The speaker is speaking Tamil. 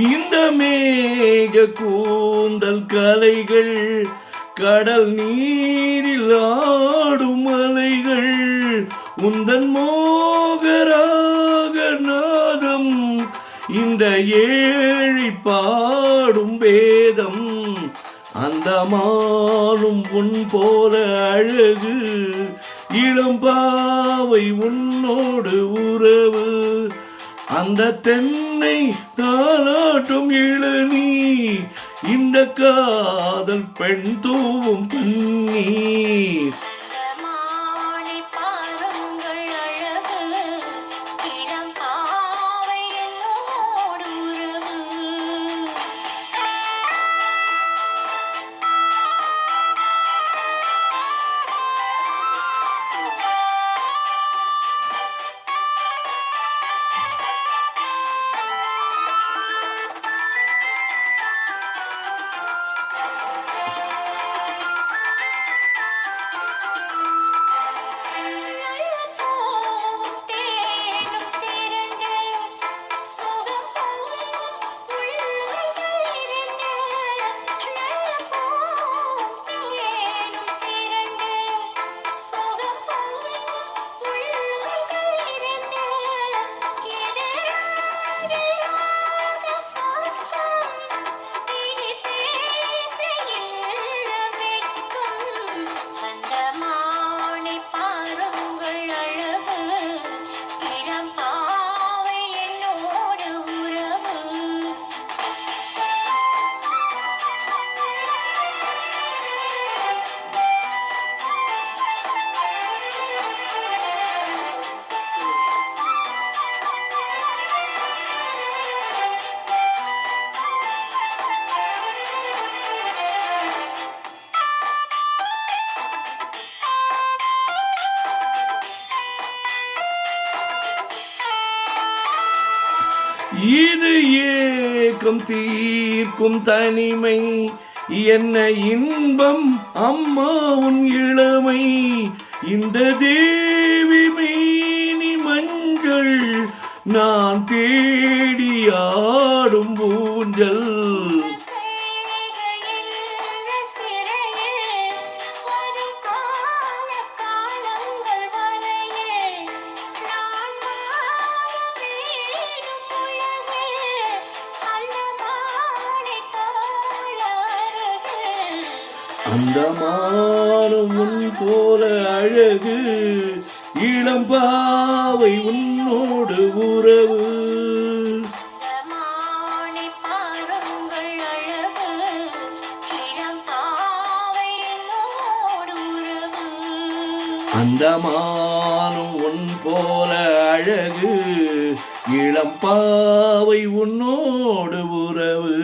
இந்த மேக கூந்தல் கலைகள் கடல் நீரில் ஆடும் அலைகள் உந்தன் மோகராக நாதம் இந்த ஏழை பாடும் வேதம் அந்த மாலும் உன் போல அழகு இளம்பாவை உன்னோடு உறவு அந்த தென்னை தாலாட்டும் இளநீ இந்த காதல் பெண் தூவும் கண்ணீர் இது ஏக்கம் தீர்க்கும் தனிமை என்ன இன்பம் அம்மா உன் இளமை இந்த தேவி மேனி மஞ்சள் நான் தேடி ஆடும் ஊஞ்சல் அந்த மானம் உன் போல அழகு இளம்பாவை உன்னோடு உறவு அந்த மானம் உன் போல அழகு இளம்பாவை உன்னோடு உறவு